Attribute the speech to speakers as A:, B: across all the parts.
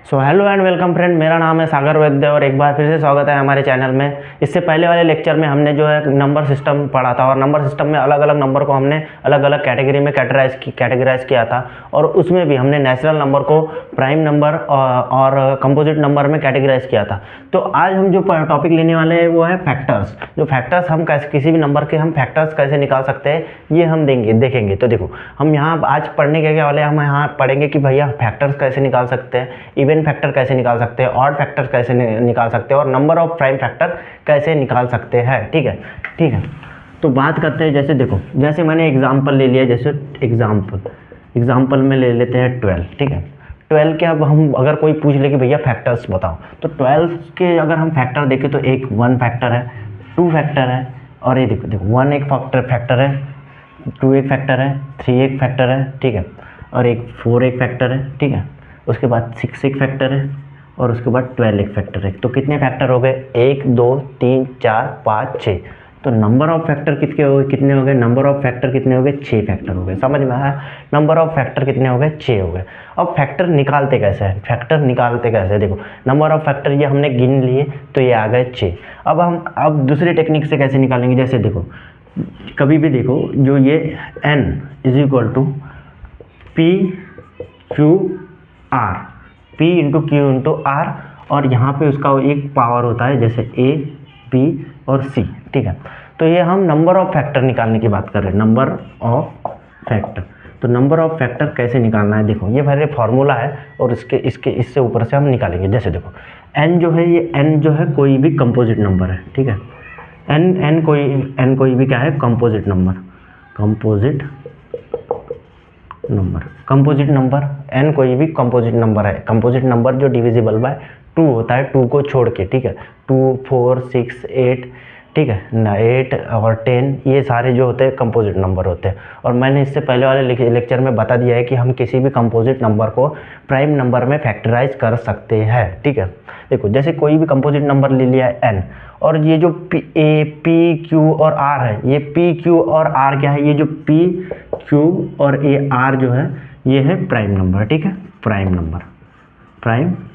A: So hello and welcome friend, मेरा नाम है सागर वैद्य और एक बार फिर से स्वागत है हमारे चैनल में। इससे पहले वाले लेक्चर में हमने जो है नंबर सिस्टम पढ़ा था और नंबर सिस्टम में अलग अलग नंबर को हमने अलग अलग कैटेगरी में कैटेगराइज किया था और उसमें भी हमने नेचुरल नंबर को प्राइम नंबर और कंपोजिट नंबर में कैटेगराइज किया था। तो आज हम जो टॉपिक लेने वाले हैं वो है फैक्टर्स। जो फैक्टर्स हम कैसे किसी भी नंबर के हम फैक्टर्स कैसे निकाल सकते हैं ये हम देखेंगे। तो देखो हम यहाँ आज पढ़ने के क्या वाले हम यहाँ पढ़ेंगे कि भैया फैक्टर्स कैसे निकाल सकते हैं, इवन फैक्टर कैसे निकाल सकते हैं, ऑड फैक्टर कैसे निकाल सकते हैं और नंबर ऑफ प्राइम फैक्टर कैसे निकाल सकते हैं। ठीक है। तो बात करते हैं, जैसे देखो जैसे मैंने एग्जांपल ले लिया, जैसे एग्जांपल में ले लेते हैं 12। ठीक है, 12 के अब हम अगर कोई पूछ ले कि भैया फैक्टर्स बताओ, तो 12 के अगर हम फैक्टर देखें तो एक 1 फैक्टर है, 2 फैक्टर है और ये देखो 1 एक फैक्टर है, 2 एक फैक्टर है, 3 एक फैक्टर है। ठीक है, और एक 4 एक फैक्टर है। ठीक है, उसके बाद 6 एक फैक्टर है और उसके बाद 12 एक फैक्टर है। तो कितने फैक्टर हो गए? 1 2 3 4 5 6। तो नंबर ऑफ फैक्टर कितने हो गए? नंबर ऑफ फैक्टर कितने हो गए? 6 फैक्टर हो गए। समझ में आया? नंबर ऑफ फैक्टर कितने हो गए? 6 हो गए। अब फैक्टर निकालते कैसे हैं? देखो नंबर ऑफ फैक्टर ये हमने गिन लिए तो ये आ गए 6। अब दूसरी टेक्निक से कैसे निकालेंगे? जैसे देखो कभी भी देखो जो ये n is equal to P Q R, P into Q into R, और यहाँ पे उसका एक पावर होता है जैसे A B और C। ठीक है, तो ये हम नंबर ऑफ फैक्टर निकालने की बात कर रहे हैं, नंबर ऑफ फैक्टर। तो नंबर ऑफ फैक्टर कैसे निकालना है? देखो ये मेरे फार्मूला है और इससे ऊपर से हम निकालेंगे। जैसे देखो n जो है, ये n जो है कोई भी कंपोजिट नंबर है। ठीक है, n कोई भी क्या है? कंपोजिट नंबर n कोई भी कंपोजिट नंबर है। कंपोजिट नंबर जो डिविजिबल बाय 2 होता है, 2 को छोड़ के। ठीक है, 2 4 6 8, ठीक है ना, 8 और 10 ये सारे जो होते हैं कंपोजिट नंबर होते हैं। और मैंने इससे पहले वाले लेक्चर में बता दिया है कि हम किसी भी कंपोजिट नंबर को प्राइम नंबर में फैक्टराइज कर सकते हैं। ठीक है, देखो जैसे कोई भी कंपोजिट नंबर ले लिया है n, और ये जो पी क्यू और आर है, ये पी क्यू और आर क्या है? ये जो पी क्यू और ये आर जो है ये है प्राइम नंबर। ठीक है, प्राइम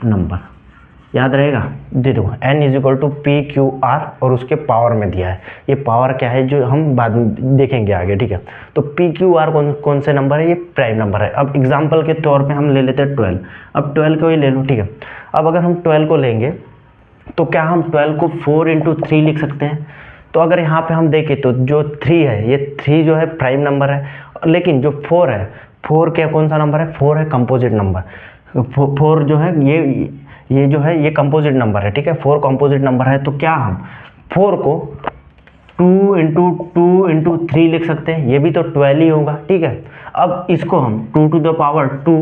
A: नंबर याद रहेगा। देखो n is equal to P Q R और उसके पावर में दिया है। ये पावर क्या है जो हम बाद में देखेंगे आगे। ठीक है, तो पी क्यू आर कौन से नंबर है? ये प्राइम नंबर है। अब एग्जांपल के तौर पे हम ले लेते हैं 12। अब 12 को ही ले लो। ठीक है, अब अगर हम 12 को लेंगे तो क्या हम 12 को 4 इंटू 3 लिख सकते हैं? तो अगर यहाँ पे हम देखें तो जो 3 है, ये 3 जो है प्राइम नंबर है, लेकिन जो 4 है, 4 क्या कौन सा नंबर है? 4 है कंपोजिट नंबर। 4 जो है ये जो है ये कंपोजिट नंबर है। ठीक है, 4 कंपोजिट नंबर है। तो क्या हम 4 को 2 इंटू 3 लिख सकते हैं? ये भी तो 12 ही होगा। ठीक है, अब इसको हम 2 to the power 2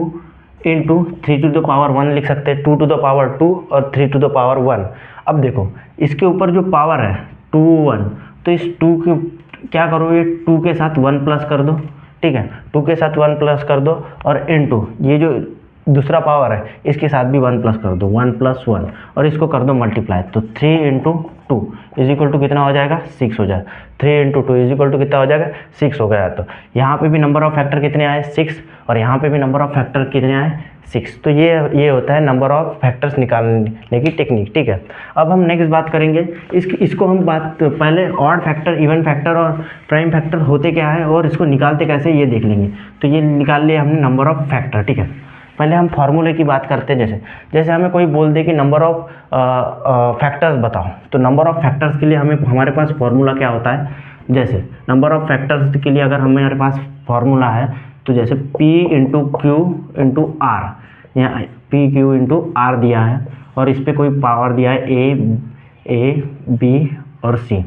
A: into 3 to the power 1 लिख सकते हैं। 2 टू द पावर 2 और 3 टू द पावर 1। अब देखो इसके ऊपर जो पावर है 2 1, तो इस 2 के क्या करो, ये 2 के साथ 1 प्लस कर दो। ठीक है, 2 के साथ 1 प्लस कर दो और इनटू ये जो दूसरा पावर है इसके साथ भी 1 प्लस कर दो, 1 प्लस 1, और इसको कर दो मल्टीप्लाई। तो 3 इंटू 2 इज इक्वल टू कितना हो जाएगा? 6 हो जाएगा। 3 इंटू 2 इज इक्वल टू कितना हो जाएगा? 6 हो गया। तो यहाँ पे भी नंबर ऑफ फैक्टर कितने आए? 6, और यहाँ पे भी नंबर ऑफ फैक्टर कितने आए? 6। तो ये होता है नंबर ऑफ फैक्टर्स निकालने की टेक्निक। ठीक है, अब हम नेक्स्ट बात करेंगे इसको हम पहले ऑड फैक्टर, इवन फैक्टर और प्राइम फैक्टर होते क्या है और इसको निकालते कैसे ये देख लेंगे। तो ये निकाल लिया हमने नंबर ऑफ फैक्टर। ठीक है, पहले हम फार्मूले की बात करते हैं। जैसे हमें कोई बोल दे कि नंबर ऑफ फैक्टर्स बताओ, तो नंबर ऑफ फैक्टर्स के लिए हमारे पास फार्मूला क्या होता है? जैसे नंबर ऑफ फैक्टर्स के लिए अगर हमारे पास फार्मूला है तो जैसे P into Q into R, यहाँ P क्यू इंटू आर दिया है और इस पर कोई पावर दिया है A B और C।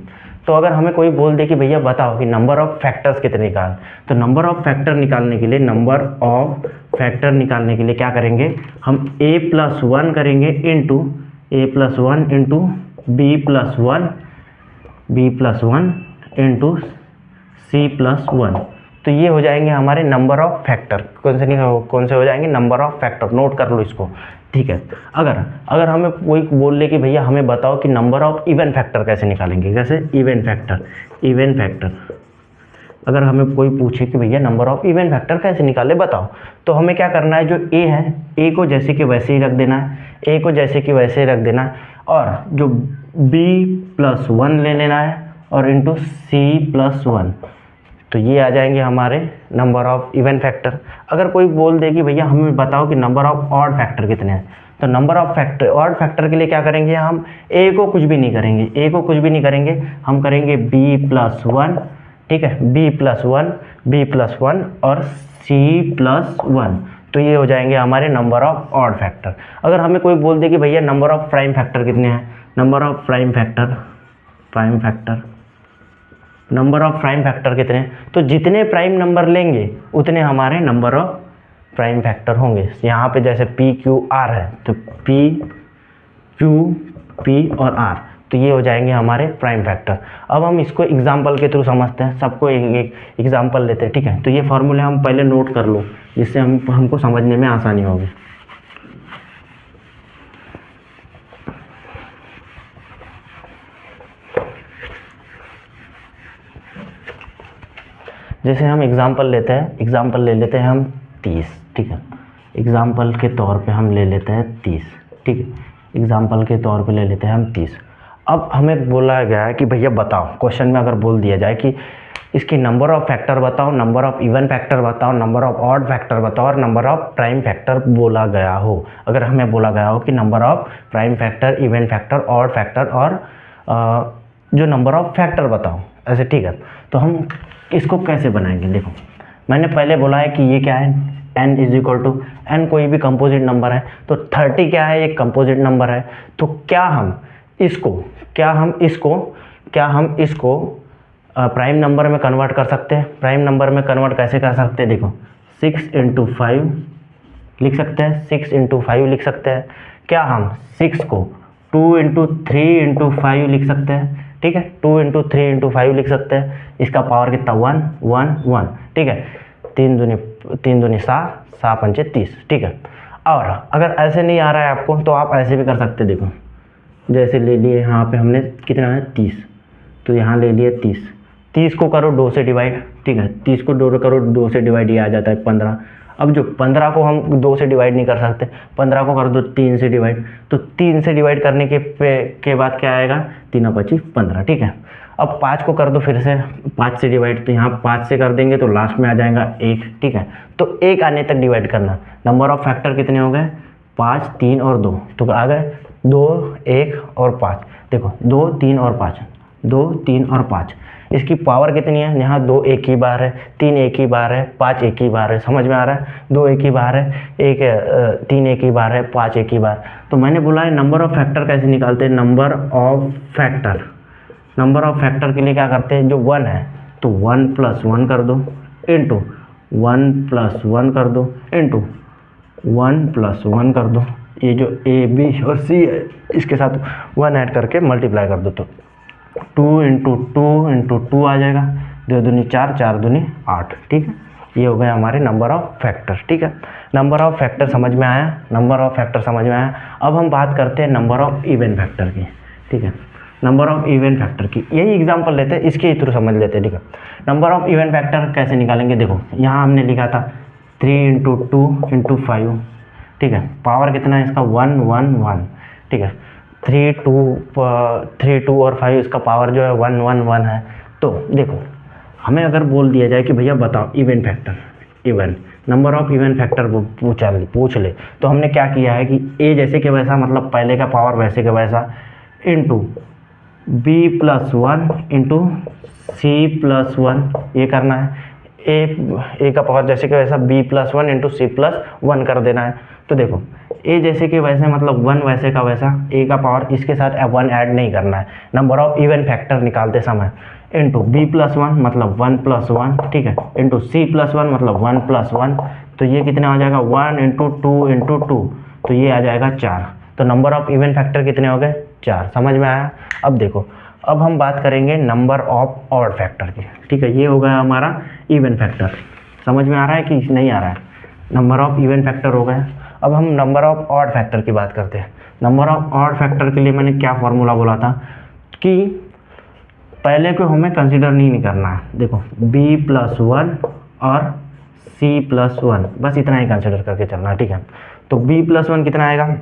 A: तो अगर हमें कोई बोल दे कि भैया बताओ कि नंबर ऑफ फैक्टर्स कितने निकाल, तो नंबर ऑफ फैक्टर निकालने के लिए क्या करेंगे? हम a+1 करेंगे into a+1 into b+1 into c+1। तो ये हो जाएंगे हमारे नंबर ऑफ फैक्टर। कौन से हो जाएंगे? Number of factor. नोट कर लो इसको। ठीक है, अगर हमें कोई बोल ले कि भैया हमें बताओ कि नंबर ऑफ इवन फैक्टर कैसे निकालेंगे, जैसे इवन फैक्टर अगर हमें कोई पूछे कि भैया नंबर ऑफ इवन फैक्टर कैसे निकाले बताओ, तो हमें क्या करना है, जो ए है ए को जैसे कि वैसे ही रख देना है, ए को जैसे कि वैसे ही रख देना है, और जो b+1 ले लेना है और इंटू c+1, तो ये आ जाएंगे हमारे नंबर ऑफ इवन फैक्टर। अगर कोई बोल दे कि भैया हमें बताओ कि नंबर ऑफ ऑड फैक्टर कितने हैं, तो number of factor odd factor के लिए क्या करेंगे, हम ए को कुछ भी नहीं करेंगे, ए को कुछ भी नहीं करेंगे, हम करेंगे b+1, ठीक है, b+1 और c+1, तो ये हो जाएंगे हमारे नंबर ऑफ ऑड फैक्टर। अगर हमें कोई बोल दे कि भैया नंबर ऑफ प्राइम फैक्टर कितने हैं, number of prime factor number of prime factor कितने हैं, तो जितने प्राइम नंबर लेंगे उतने हमारे नंबर ऑफ प्राइम फैक्टर होंगे। यहाँ पे जैसे p q r है, तो p q p और r, तो ये हो जाएंगे हमारे प्राइम फैक्टर। अब हम इसको एग्जाम्पल के थ्रू समझते हैं, सबको एक एग्जाम्पल लेते हैं, ठीक है। तो ये फॉर्मूले हम पहले नोट कर लो, जिससे हमको समझने में आसानी होगी। जैसे हम एग्जाम्पल लेते हैं, एग्जाम्पल ले लेते हैं हम 30, ठीक है, एग्जाम्पल के तौर पे हम ले लेते हैं 30, ठीक है, एग्जाम्पल के तौर पे ले लेते हैं हम 30। अब हमें बोला गया है कि भैया बताओ, क्वेश्चन में अगर बोल दिया जाए कि इसकी नंबर ऑफ फैक्टर बताओ, नंबर ऑफ इवन फैक्टर बताओ, नंबर ऑफ ऑड फैक्टर बताओ और नंबर ऑफ प्राइम फैक्टर बोला गया हो, अगर हमें बोला गया हो कि number of prime factor, even factor, odd factor और जो नंबर ऑफ फैक्टर बताओ, ऐसे, ठीक है। तो हम इसको कैसे बनाएंगे, देखो मैंने पहले बोला है कि ये क्या है, n = n कोई भी कंपोजिट नंबर है, तो 30 क्या है, एक कंपोजिट नंबर है। तो क्या हम इसको प्राइम नंबर में कन्वर्ट कर सकते हैं। प्राइम नंबर में कन्वर्ट कैसे कर सकते हैं, देखो 6 × 5 लिख सकते हैं, 6 × 5 लिख सकते हैं। क्या हम 6 को 2 × 3 × 5 लिख सकते हैं, ठीक है, 2 × 3 × 5 लिख सकते हैं। इसका पावर कितना, 1 1 1, ठीक है, 3 दूनी 7, 7 पंचे 30, ठीक है। और अगर ऐसे नहीं आ रहा है आपको, तो आप ऐसे भी कर सकते, देखो जैसे ले लिए यहाँ पे हमने कितना है 30, तो यहाँ ले लिए 30 को करो 2 से डिवाइड, ठीक है, 30 को 2 करो 2 से डिवाइड, ये आ जाता है 15। अब जो 15 को हम 2 से डिवाइड नहीं कर सकते, 15 को कर दो 3 से डिवाइड, तो 3 से डिवाइड करने के बाद क्या आएगा, 3 × 25 15, ठीक है। अब 5 को कर दो फिर से 5 से डिवाइड, तो यहाँ 5 से कर देंगे तो लास्ट में आ जाएगा 1, ठीक है। तो 1 आने तक डिवाइड करना। नंबर ऑफ फैक्टर कितने हो गए, 5 3 और 2, तो आ गए 2 1 और 5, देखो 2 3 और 5, 2 3 और 5। इसकी पावर कितनी है, यहाँ 2 एक ही बार है, 3 एक ही बार है, 5 एक ही बार है, समझ में आ रहा है, 2 एक ही बार है, 3 एक ही बार है, 5 एक ही बार। तो मैंने बोला है नंबर ऑफ फैक्टर कैसे निकालते हैं, नंबर ऑफ फैक्टर के लिए क्या करते हैं, जो 1 है तो 1 + 1 कर दो, इंटू 1 + 1 कर दो, इंटू 1 + 1 कर दो, ये जो A B और C है इसके साथ 1 ऐड करके मल्टीप्लाई कर दो, तो 2 × 2 × 2 आ जाएगा, 2 दूनी 4, 4 दूनी 8, ठीक है। ये हो गया हमारे नंबर ऑफ फैक्टर, ठीक है। नंबर ऑफ फैक्टर समझ में आया, नंबर ऑफ फैक्टर समझ में आया। अब हम बात करते हैं नंबर ऑफ इवन फैक्टर की, ठीक है, नंबर ऑफ इवन फैक्टर की। यही एग्जांपल लेते हैं, इसके थ्रू समझ लेते हैं, ठीक है। नंबर ऑफ इवन फैक्टर कैसे निकालेंगे, देखो यहाँ हमने लिखा था 3 × 2 × 5, ठीक है, पावर कितना है इसका 1 1 1, ठीक है, 3 2 और 5, इसका पावर जो है 1 1 1 है। तो देखो हमें अगर बोल दिया जाए कि भैया बताओ even factor, number of even factor पूछ ले, तो हमने क्या किया है कि ए जैसे कि वैसा, मतलब पहले का पावर वैसे का वैसा, इंटू b+1 इंटू c+1, ये करना है। ए का पावर जैसे कि वैसा b+1 इंटू c+1 कर देना है। तो देखो ए जैसे कि वैसे मतलब 1 वैसे का वैसा, ए का पावर इसके साथ 1 ऐड नहीं करना है नंबर ऑफ इवन फैक्टर निकालते समय, इंटू b+1 मतलब 1 + 1, ठीक है, इंटू c+1 मतलब 1 + 1, तो ये कितना आ जाएगा 1 × 2 × 2, तो ये आ जाएगा 4। तो नंबर ऑफ इवन फैक्टर कितने हो गए, 4, समझ में आया। अब देखो, अब हम बात करेंगे नंबर ऑफ ऑड फैक्टर की, ठीक है, ये हो गया हमारा इवन फैक्टर। समझ में आ रहा है कि नहीं आ रहा है, नंबर ऑफ इवन फैक्टर हो गया। अब हम नंबर ऑफ ऑड फैक्टर की बात करते हैं। नंबर ऑफ ऑड फैक्टर के लिए मैंने क्या फॉर्मूला बोला था कि पहले को हमें कंसिडर नहीं करना है। देखो b+1 और c+1, बस इतना ही कंसिडर करके चलना है, ठीक है। तो b+1 कितना आएगा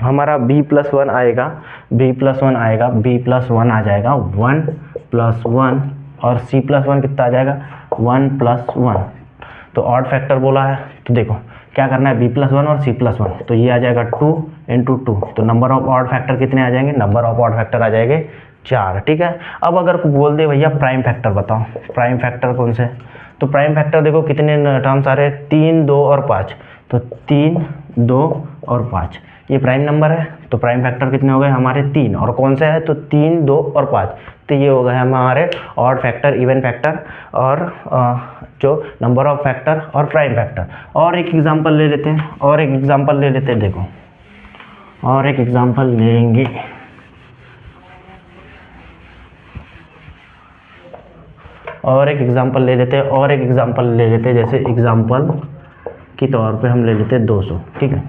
A: हमारा, b+1 आएगा, b+1 आएगा, b+1 आ जाएगा 1+1 और c+1 कितना आ जाएगा 1+1। तो ऑड फैक्टर बोला है, तो देखो क्या करना है, b+1 और c+1, तो ये आ जाएगा 2 × 2। तो नंबर ऑफ ऑड फैक्टर कितने आ जाएंगे, नंबर ऑफ ऑड फैक्टर आ जाएंगे 4, ठीक है। अब अगर बोल दे भैया प्राइम फैक्टर बताओ, प्राइम फैक्टर कौन से, तो प्राइम फैक्टर देखो कितने टर्म्स आ रहे हैं, 3, 2 और 5। तो 3, 2 और 5 ये प्राइम नंबर है, तो प्राइम फैक्टर कितने हो गए हमारे 3, और कौन सा है, तो 3, 2 और 5। तो ये हो गए हमारे ऑड फैक्टर, इवन फैक्टर और जो नंबर ऑफ फैक्टर और प्राइम फैक्टर। और एक एग्जांपल ले लेते हैं, और एक एग्जांपल ले लेते हैं, देखो और एक एग्जांपल लेंगे। और एक एग्जांपल ले लेते हैं, और एक एग्जांपल ले लेते हैं, जैसे एग्जांपल के तौर पे हम ले लेते हैं 200, ठीक है।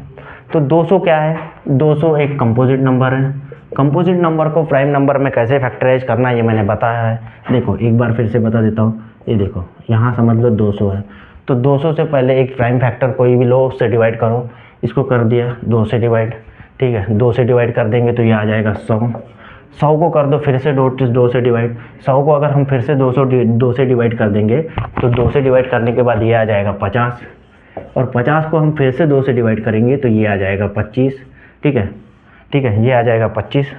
A: तो 200 क्या है, 200 एक कंपोजिट नंबर है। कंपोजिट नंबर को प्राइम नंबर में कैसे फैक्टराइज करना है ये मैंने बताया है। देखो एक बार फिर से बता देता हूँ, ये देखो यहाँ समझ लो 200 है, तो 200 से पहले एक प्राइम फैक्टर कोई भी लो, उससे डिवाइड करो। इसको कर दिया 2 से डिवाइड, ठीक है, 2 से डिवाइड कर देंगे तो ये आ जाएगा 100। 100 को कर दो फिर से 2 से डिवाइड, 100 को अगर हम फिर से 2 से डिवाइड कर देंगे तो 2 से डिवाइड करने के बाद ये आ जाएगा 50, और 50 को हम फिर से 2 से डिवाइड करेंगे तो ये आ जाएगा 25, ठीक है, ठीक है, ये आ जाएगा 25।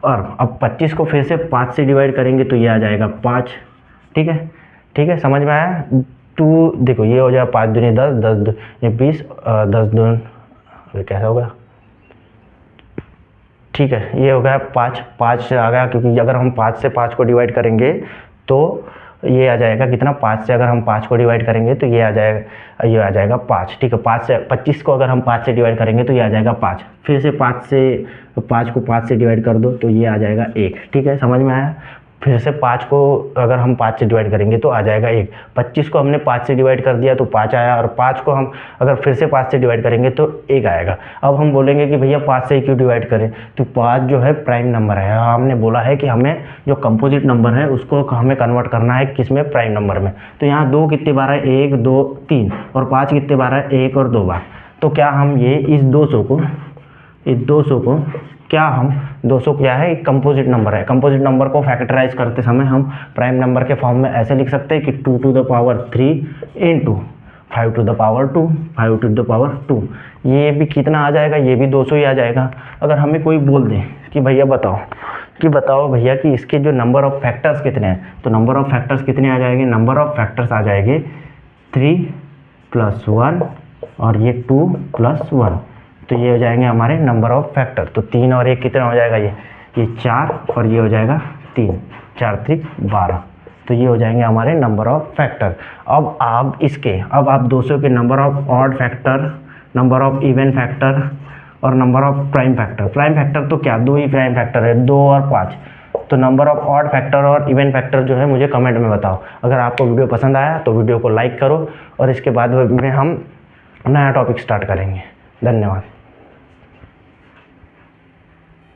A: और अब 25 को फिर से 5 से डिवाइड करेंगे तो ये आ जाएगा 5, ठीक है, ठीक है, समझ में आया। 2 देखो ये हो जाएगा 5 दूनी 10, 10 ये 20, 10 दून कैसा होगा, ठीक है, ये हो गया 5 आ गया, क्योंकि अगर हम 5 से 5 को डिवाइड करेंगे तो ये आ जाएगा कितना, 5 से अगर हम 5 को डिवाइड करेंगे तो ये आ जाएगा 5, ठीक है। 5 से 25 को अगर हम 5 से डिवाइड करेंगे तो ये आ जाएगा 5, फिर से 5 को 5 से डिवाइड कर दो तो ये आ जाएगा 1, ठीक है, समझ में आया। फिर से 5 को अगर हम 5 से डिवाइड करेंगे तो आ जाएगा 1। 25 को हमने 5 से डिवाइड कर दिया तो 5 आया, और 5 को हम अगर फिर से 5 से डिवाइड करेंगे तो 1 आएगा। अब हम बोलेंगे कि भैया 5 से क्यों डिवाइड करें, तो 5 जो है प्राइम नंबर है। हमने बोला है कि हमें जो कंपोजिट नंबर है उसको हमें कन्वर्ट करना है किस में, प्राइम नंबर में। तो यहाँ 2 कितने बार है, 1, 2, 3, और 5 कितने बार है, 1 और 2 बार। तो क्या हम ये इस 200 को क्या हम 200 क्या है, एक कंपोजिट नंबर है। कंपोजिट नंबर को फैक्टराइज करते समय हम प्राइम नंबर के फॉर्म में ऐसे लिख सकते हैं कि 2 to the power 3 into 5 to the power 2, 5 to the power 2। ये भी कितना आ जाएगा, ये भी 200 ही आ जाएगा। अगर हमें कोई बोल दे कि भैया बताओ भैया कि इसके जो नंबर ऑफ फैक्टर्स कितने हैं, तो नंबर ऑफ फैक्टर्स कितने आ जाएंगे, नंबर ऑफ फैक्टर्स आ जाएंगे 3 + 1 और ये 2 + 1, तो ये हो जाएंगे हमारे नंबर ऑफ फैक्टर। तो 3 और 1 कितना हो जाएगा, ये 4 और ये हो जाएगा 3, 4 × 3 = 12, तो ये हो जाएंगे हमारे नंबर ऑफ फैक्टर। अब आप 200 के number of odd factor, number of even factor और number of prime factor. Prime factor तो क्या, 2 ही प्राइम फैक्टर है, 2 और 5। तो नंबर ऑफ ऑड फैक्टर और इवन फैक्टर जो है मुझे कमेंट में बताओ। अगर आपको वीडियो पसंद आया तो वीडियो को लाइक करो, और इसके बाद में हम नया टॉपिक स्टार्ट करेंगे। धन्यवाद।